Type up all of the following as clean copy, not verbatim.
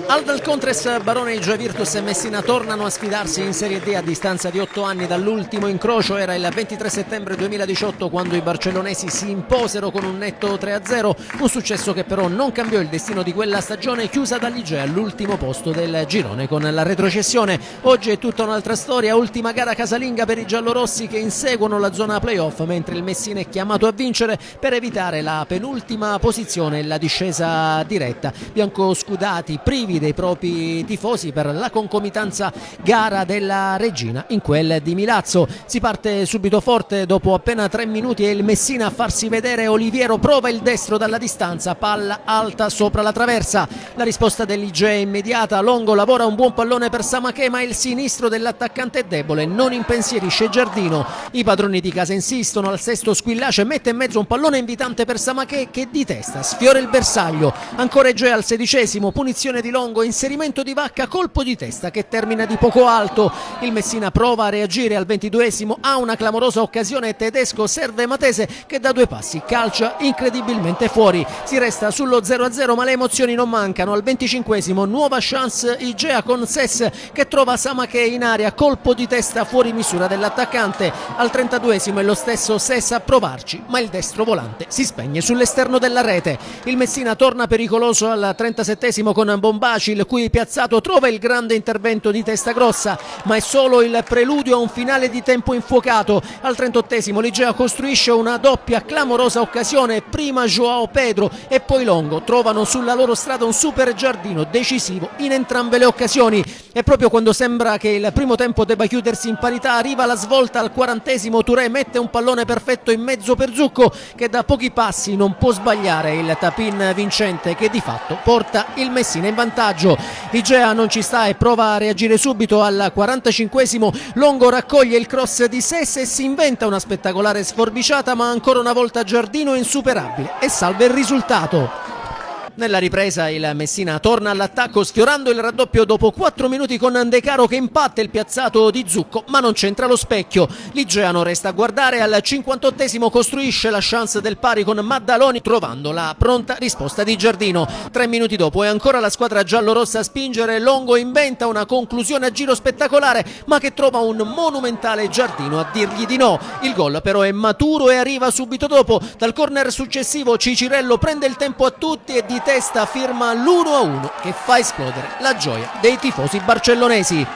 Aldal Contres, Barone Igia Virtus e Messina tornano a sfidarsi in Serie D a distanza di 8 anni dall'ultimo incrocio. Era il 23 settembre 2018 quando i barcellonesi si imposero con un netto 3-0, un successo che però non cambiò il destino di quella stagione chiusa dall'Igea all'ultimo posto del girone con la retrocessione. Oggi è tutta un'altra storia, ultima gara casalinga per i giallorossi che inseguono la zona playoff, mentre il Messina è chiamato a vincere per evitare la penultima posizione e la discesa diretta. Biancoscudati privi dei propri tifosi per la concomitanza gara della Regina in quel di Milazzo. Si parte subito forte, dopo appena 3 minuti è il Messina a farsi vedere. Oliviero prova il destro dalla distanza, palla alta sopra la traversa, la risposta dell'Igea è immediata. Longo lavora un buon pallone per Samaché, ma il sinistro dell'attaccante è debole, non impensierisce Giardino. I padroni di casa insistono, al sesto Squillace mette in mezzo un pallone invitante per Samaché che di testa sfiora il bersaglio. Ancora Igea al 16esimo, punizione di Longo, inserimento di Vacca, colpo di testa che termina di poco alto. Il Messina prova a reagire al 22esimo, ha una clamorosa occasione Tedesco, serve Matese che da 2 passi calcia incredibilmente fuori. Si resta sullo 0-0 ma le emozioni non mancano. Al 25esimo nuova chance Igea con Ses che trova Samaché in area, colpo di testa fuori misura dell'attaccante. Al 32esimo è lo stesso Ses a provarci, ma il destro volante si spegne sull'esterno della rete. Il Messina torna pericoloso al 37esimo con Bombaci, il cui piazzato trova il grande intervento di testa grossa, ma è solo il preludio a un finale di tempo infuocato. Al 38esimo l'Igea costruisce una doppia clamorosa occasione, prima Joao Pedro e poi Longo trovano sulla loro strada un super Giardino decisivo in entrambe le occasioni. E proprio quando sembra che il primo tempo debba chiudersi in parità arriva la svolta. Al 40esimo Touré mette un pallone perfetto in mezzo per Zucco che da pochi passi non può sbagliare il tap-in vincente che di fatto porta il Messina in vantaggio. Igea non ci sta e prova a reagire subito. Al 45esimo Longo raccoglie il cross di Ses e si inventa una spettacolare sforbiciata, ma ancora una volta Giardino è insuperabile e salva il risultato. Nella ripresa il Messina torna all'attacco sfiorando il raddoppio dopo 4 minuti con De Caro che impatta il piazzato di Zucco ma non c'entra lo specchio. L'Igea non resta a guardare. Al 58esimo costruisce la chance del pari con Maddaloni trovando la pronta risposta di Giardino. 3 minuti dopo è ancora la squadra giallorossa a spingere. Longo inventa una conclusione a giro spettacolare ma che trova un monumentale Giardino a dirgli di no. Il gol però è maturo e arriva subito dopo. Dal corner successivo Cicirello prende il tempo a tutti e di testa firma l'1-1 che fa esplodere la gioia dei tifosi barcellonesi.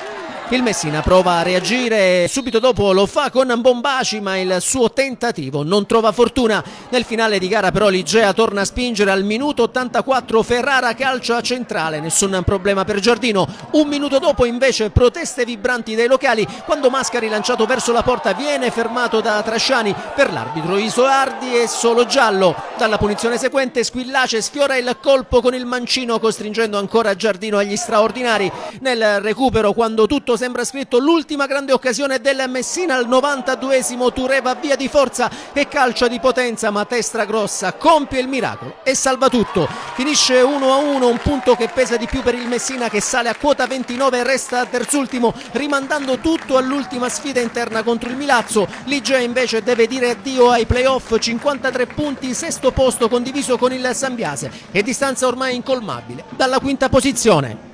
Il Messina prova a reagire, subito dopo lo fa con Bombaci ma il suo tentativo non trova fortuna. Nel finale di gara però l'Igea torna a spingere. Al minuto 84 Ferrara calcia centrale, nessun problema per Giardino. 1 minuto dopo invece proteste vibranti dei locali quando Mascari lanciato verso la porta viene fermato da Trasciani. Per l'arbitro Isoardi è solo giallo. Dalla punizione seguente Squillace sfiora il colpo con il mancino costringendo ancora Giardino agli straordinari. Nel recupero, quando tutto sembra scritto, l'ultima grande occasione del Messina al 92esimo Touré va via di forza e calcia di potenza ma testa grossa compie il miracolo e salva tutto. Finisce 1-1, un punto che pesa di più per il Messina che sale a quota 29 e resta terzultimo rimandando tutto all'ultima sfida interna contro il Milazzo. L'Igea invece deve dire addio ai playoff, 53 punti, sesto posto condiviso con il Sambiase e distanza ormai incolmabile dalla quinta posizione.